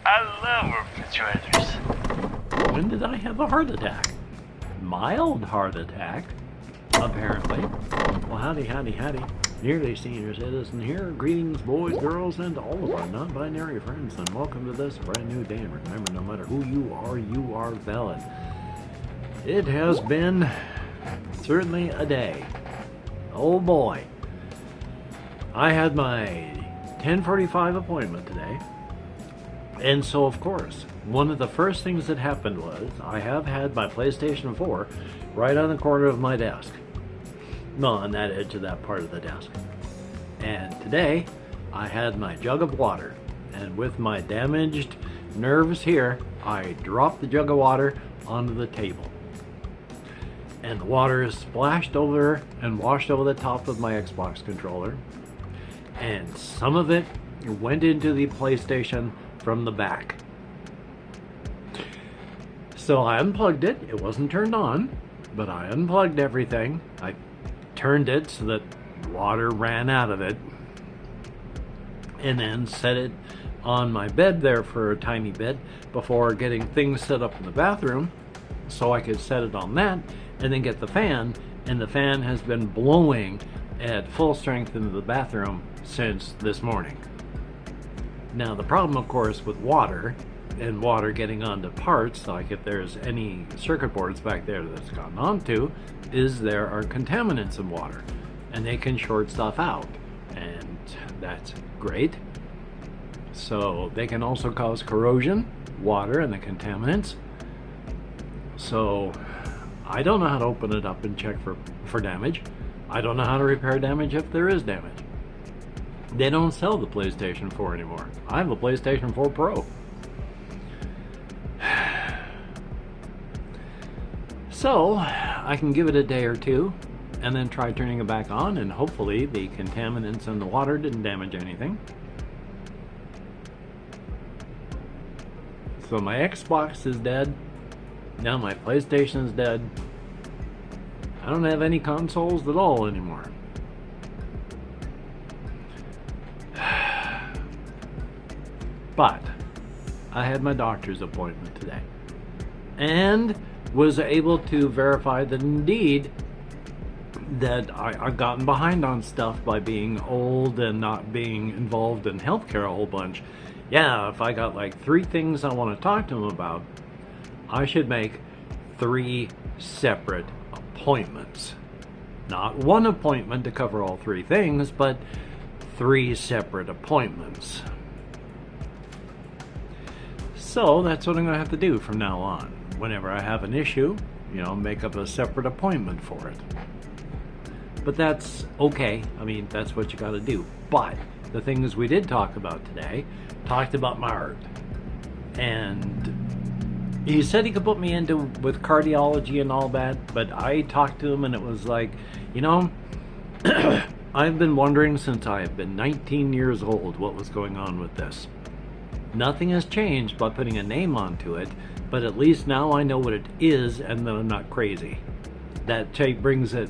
I love refrigerators. When did I have a heart attack? Mild heart attack, apparently. Well, howdy, howdy, howdy. Nearly senior citizen here. Greetings, boys, girls, and all of our non-binary friends, and welcome to this brand new day. And remember, no matter who you are valid. It has been certainly a day. Oh boy. I had my 10:45 appointment today. And so, of course, one of the first things that happened was I have had my PlayStation 4 right on the corner of my desk. No, on that edge of that part of the desk. And today, I had my jug of water. And with my damaged nerves here, I dropped the jug of water onto the table. And the water splashed over and washed over the top of my Xbox controller. And some of it went into the PlayStation from the back. So I unplugged it. It wasn't turned on, but I unplugged everything. I turned it so that water ran out of it, and then set it on my bed there for a tiny bit before getting things set up in the bathroom so I could set it on that and then get the fan. And the fan has been blowing at full strength into the bathroom since this morning. Now the problem, of course, with water and water getting onto parts, like if there's any circuit boards back there that's gotten onto, is there are contaminants in water and they can short stuff out, and that's great. So they can also cause corrosion, water and the contaminants. So I don't know how to open it up and check for damage. I don't know how to repair damage if there is damage. They don't sell the PlayStation 4 anymore. I have a PlayStation 4 Pro. So I can give it a day or two and then try turning it back on, and hopefully the contaminants in the water didn't damage anything. So my Xbox is dead. Now my PlayStation is dead. I don't have any consoles at all anymore. But I had my doctor's appointment today and was able to verify that indeed that I've gotten behind on stuff by being old and not being involved in healthcare a whole bunch. Yeah, if I got like 3 things I want to talk to him about, I should make 3 separate appointments. Not one appointment to cover all 3 things, but 3 separate appointments. So that's what I'm going to have to do from now on. Whenever I have an issue, make up a separate appointment for it. But that's okay. I mean, that's what you got to do. But the things we did talk about today, talked about my heart. And he said he could put me into with cardiology and all that, but I talked to him and it was like, I've been wondering since I have been 19 years old what was going on with this. Nothing has changed by putting a name onto it, but at least now I know what it is and that I'm not crazy. That brings it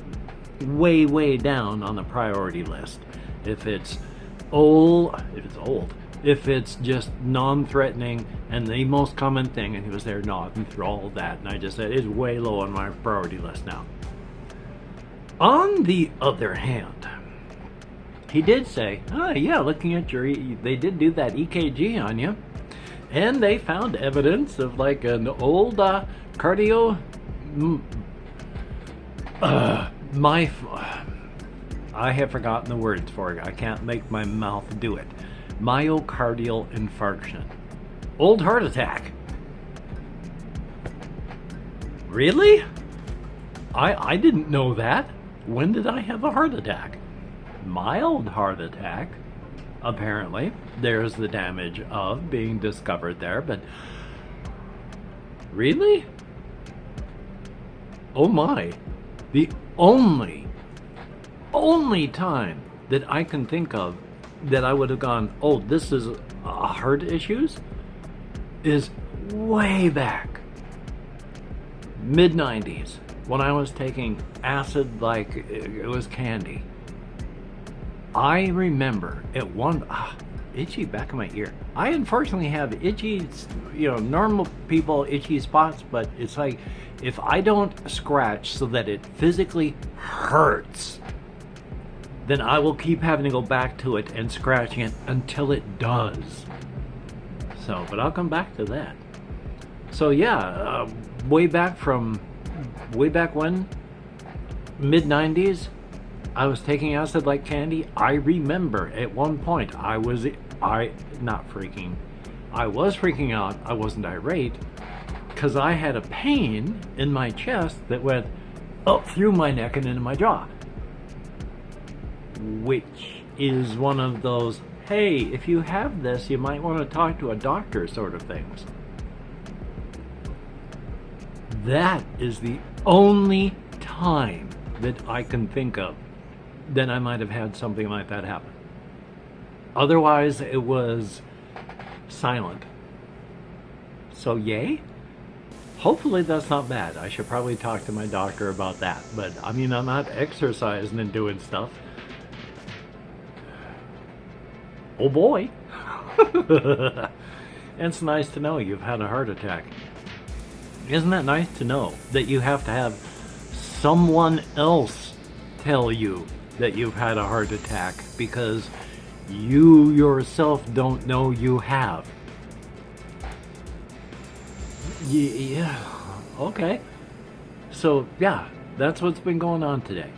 way, way down on the priority list. If it's just non-threatening and the most common thing, and he was there nodding through all of that, and I just said it's way low on my priority list now. On the other hand, he did say, yeah, looking at they did do that EKG on you, and they found evidence of like an old cardio. I have forgotten the words for it. I can't make my mouth do it. Myocardial infarction. Old heart attack. Really? I didn't know that. When did I have a heart attack? Mild heart attack, apparently. There's the damage of being discovered there, but really? Oh my. The only time that I can think of that I would have gone, oh, this is heart issues, is way back, mid-90s, when I was taking acid like it was candy. I remember at itchy back of my ear. I unfortunately have itchy, normal people itchy spots, but it's like if I don't scratch so that it physically hurts, then I will keep having to go back to it and scratching it until it does. So, but I'll come back to that. So yeah, way back when, mid-90s, I was taking acid like candy. I remember at one point I was freaking out. I wasn't irate because I had a pain in my chest that went up through my neck and into my jaw, which is one of those, hey, if you have this, you might want to talk to a doctor sort of things. That is the only time that I can think of that I might have had something like that happen. Otherwise, it was silent. So, yay? Hopefully that's not bad. I should probably talk to my doctor about that. But, I mean, I'm not exercising and doing stuff. Oh boy. It's nice to know you've had a heart attack. Isn't that nice to know that you have to have someone else tell you that you've had a heart attack because you yourself don't know you have? Yeah, okay. So, yeah, that's what's been going on today.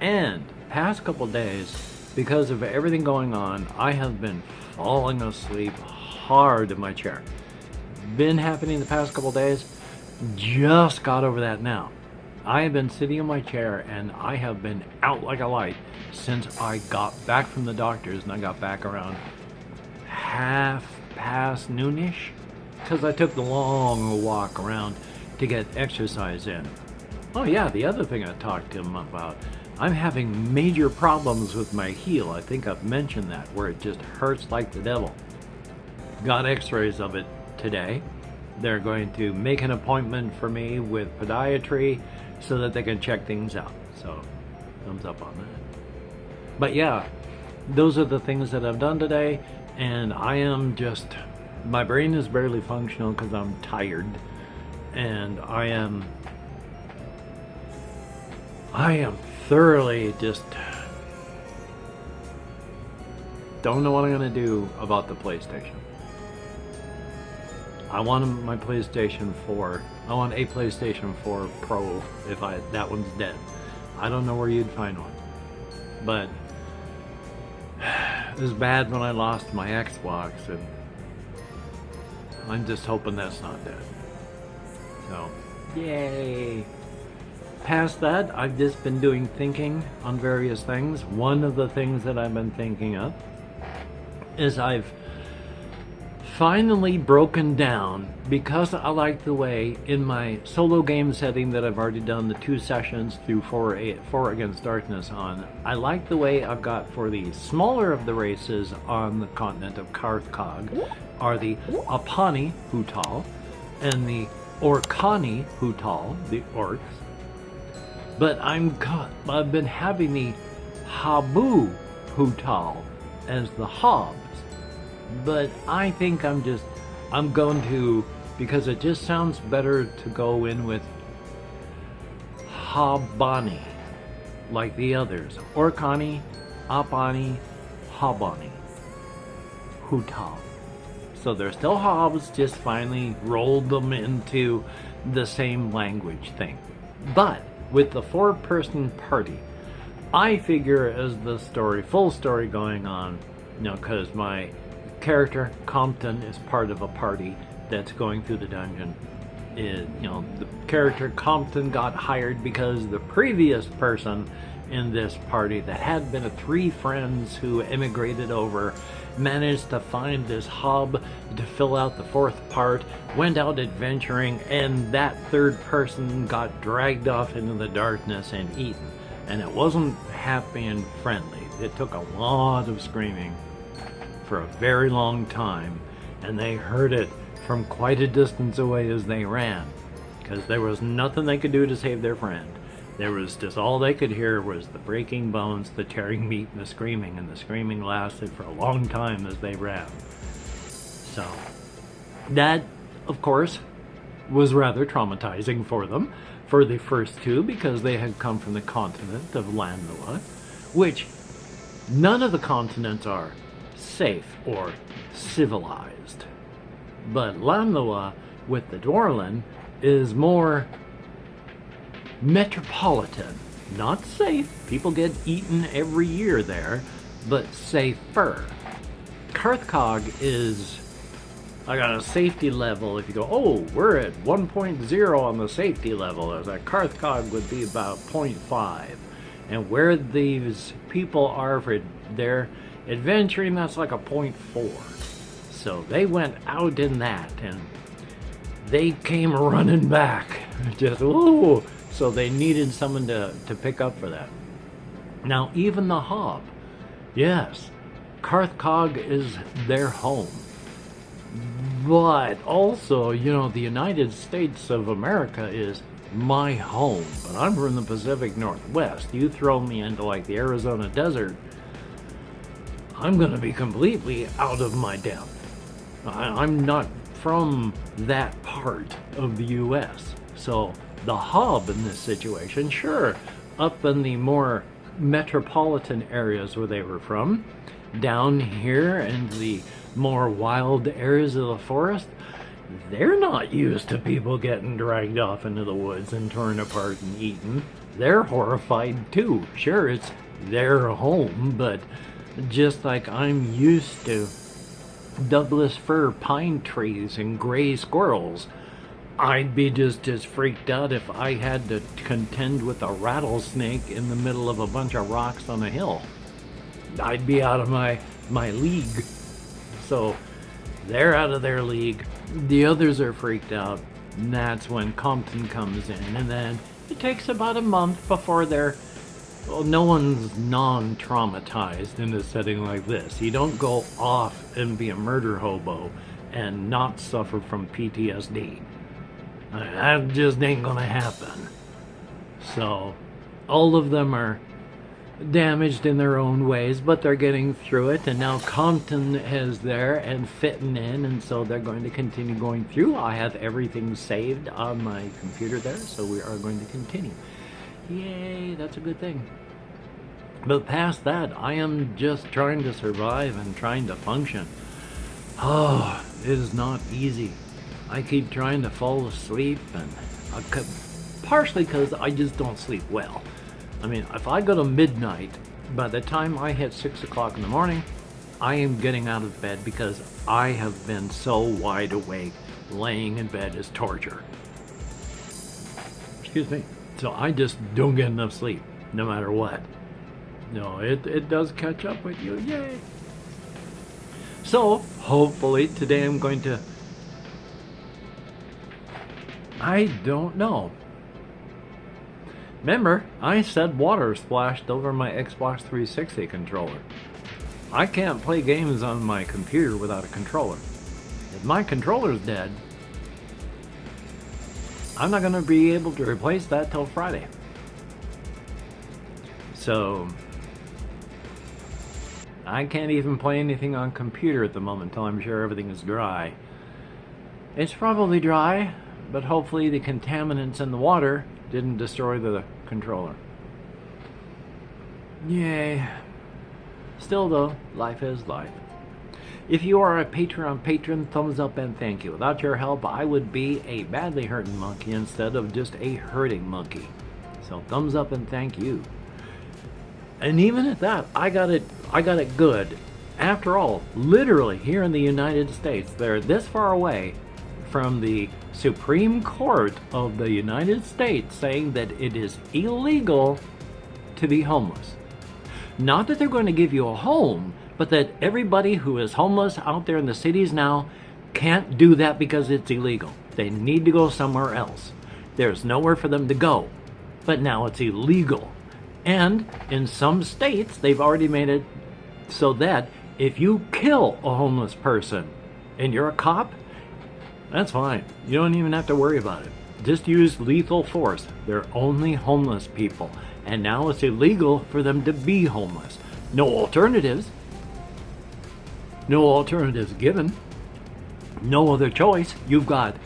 And past couple days, because of everything going on, I have been falling asleep hard in my chair. Been happening the past couple days. Just got over that now. I have been sitting in my chair and I have been out like a light since I got back from the doctors, and I got back around half past noonish because I took the long walk around to get exercise in. Oh yeah, the other thing I talked to him about, I'm having major problems with my heel. I think I've mentioned that, where it just hurts like the devil. Got x-rays of it today. They're going to make an appointment for me with podiatry so that they can check things out. So, thumbs up on that. But yeah, those are the things that I've done today, and I am just, my brain is barely functional because I'm tired, and I am thoroughly just don't know what I'm going to do about the PlayStation. I want my PlayStation 4. I want a PlayStation 4 Pro if that one's dead. I don't know where you'd find one. But it was bad when I lost my Xbox, and I'm just hoping that's not dead. So, yay. Past that, I've just been doing thinking on various things. One of the things that I've been thinking of is I've finally broken down, because I like the way in my solo game setting that I've already done the 2 sessions through 4 Against Darkness on. I like the way I've got for the smaller of the races on the continent of Karthkog are the Apani Hutal and the Orkani Hutal, the orcs. But I've been having the Habu Hutal as the hobs. But I think I'm going to, because it just sounds better to go in with Habani, like the others. Orkani, Apani, Habani, Hutal. So they're still hobs, just finally rolled them into the same language thing. But with the 4-person party, I figure as the full story going on, because my character Compton is part of a party that's going through the dungeon. The character Compton got hired because the previous person in this party that had been 3 friends who immigrated over managed to find this hub to fill out the 4th part, went out adventuring, and that 3rd person got dragged off into the darkness and eaten. And it wasn't happy and friendly. It took a lot of screaming for a very long time, and they heard it from quite a distance away as they ran, because there was nothing they could do to save their friend. There was just, all they could hear was the breaking bones, the tearing meat, and the screaming lasted for a long time as they ran. So that, of course, was rather traumatizing for them, for the first two, because they had come from the continent of Landua, which none of the continents are safe or civilized. But Landua, with the Dwarlin, is more metropolitan. Not safe. People get eaten every year there, but safer. Karthkog is like on a safety level. If you go, oh, we're at 1.0 on the safety level, as a Karthkog would be about 0.5. And where these people are for their adventuring, that's like a 0.4. So they went out in that, and they came running back. Just, ooh. So they needed someone to pick up for that. Now, even the Hob, yes, Karthkog is their home. But also, you know, the United States of America is my home. But I'm from the Pacific Northwest. You throw me into like the Arizona desert, I'm going to be completely out of my depth. I'm not from that part of the U.S. So the Hub in this situation, sure, up in the more metropolitan areas where they were from, down here in the more wild areas of the forest, they're not used to people getting dragged off into the woods and torn apart and eaten. They're horrified too. Sure, it's their home, but just like I'm used to Douglas fir pine trees and gray squirrels, I'd be just as freaked out if I had to contend with a rattlesnake in the middle of a bunch of rocks on a hill. I'd be out of my league. So they're out of their league. The others are freaked out. And that's when Compton comes in. And then it takes about a month before no one's non-traumatized in a setting like this. You don't go off and be a murder hobo and not suffer from PTSD. That just ain't gonna happen. So all of them are damaged in their own ways, but they're getting through it, and now Compton is there and fitting in, and so they're going to continue going through. I have everything saved on my computer there, so we are going to continue. Yay, that's a good thing. But past that, I am just trying to survive and trying to function. Oh, it is not easy. I keep trying to fall asleep, and partially because I just don't sleep well. I mean, if I go to midnight, by the time I hit 6 o'clock in the morning, I am getting out of bed because I have been so wide awake. Laying in bed is torture. Excuse me. So I just don't get enough sleep, no matter what. No, it does catch up with you. Yay! So, hopefully, today I'm going to... I don't know. Remember, I said water splashed over my Xbox 360 controller. I can't play games on my computer without a controller. If my controller's dead, I'm not going to be able to replace that till Friday. So, I can't even play anything on computer at the moment until I'm sure everything is dry. It's probably dry, but hopefully the contaminants in the water didn't destroy the controller. Yay. Still though, life is life. If you are a Patreon patron, thumbs up and thank you. Without your help, I would be a badly hurting monkey instead of just a hurting monkey. So thumbs up and thank you. And even at that, I got it good. After all, literally here in the United States, they're this far away from the Supreme Court of the United States saying that it is illegal to be homeless. Not that they're going to give you a home, but that everybody who is homeless out there in the cities now can't do that because it's illegal. They need to go somewhere else. There's nowhere for them to go, but now it's illegal. And in some states, they've already made it so that if you kill a homeless person and you're a cop, that's fine. You don't even have to worry about it. Just use lethal force. They're only homeless people. And now it's illegal for them to be homeless. No alternatives. No alternatives given. No other choice. You've got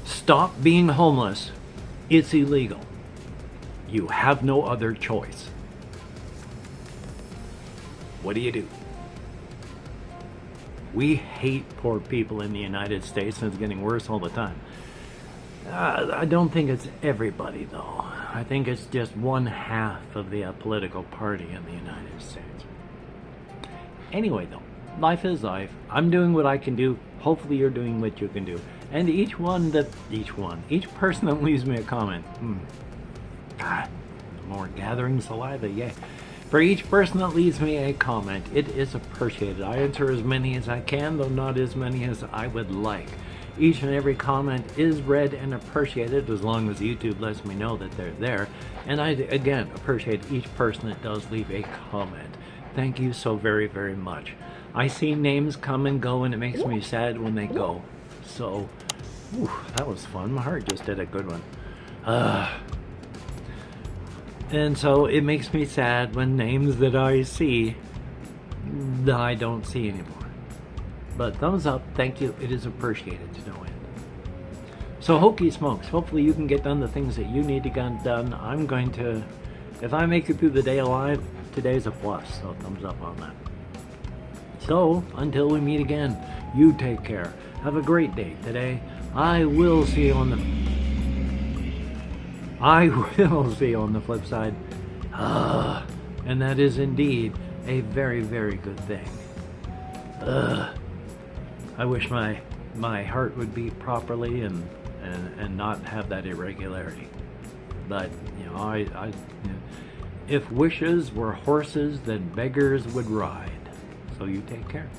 stop being homeless. It's illegal. You have no other choice. What do you do? We hate poor people in the United States, and it's getting worse all the time. I don't think it's everybody, though. I think it's just one half of the political party in the United States. Anyway, though, life is life. I'm doing what I can do. Hopefully you're doing what you can do. And each person that leaves me a comment, more gathering saliva, yay. For each person that leaves me a comment, it is appreciated. I answer as many as I can, though not as many as I would like. Each and every comment is read and appreciated as long as YouTube lets me know that they're there. And I, again, appreciate each person that does leave a comment. Thank you so very, very much. I see names come and go, and it makes me sad when they go. So, that was fun. My heart just did a good one. And so it makes me sad when names that I see that I don't see anymore. But thumbs up, thank you. It is appreciated to no end. So hokey smokes, hopefully you can get done the things that you need to get done. I'm going to, if I make it through the day alive, today's a plus. So thumbs up on that. So until we meet again, you take care. Have a great day today. I will see you on the flip side. And that is indeed a very, very good thing. I wish my heart would beat properly and not have that irregularity. But, you know, if wishes were horses, then beggars would ride. So you take care.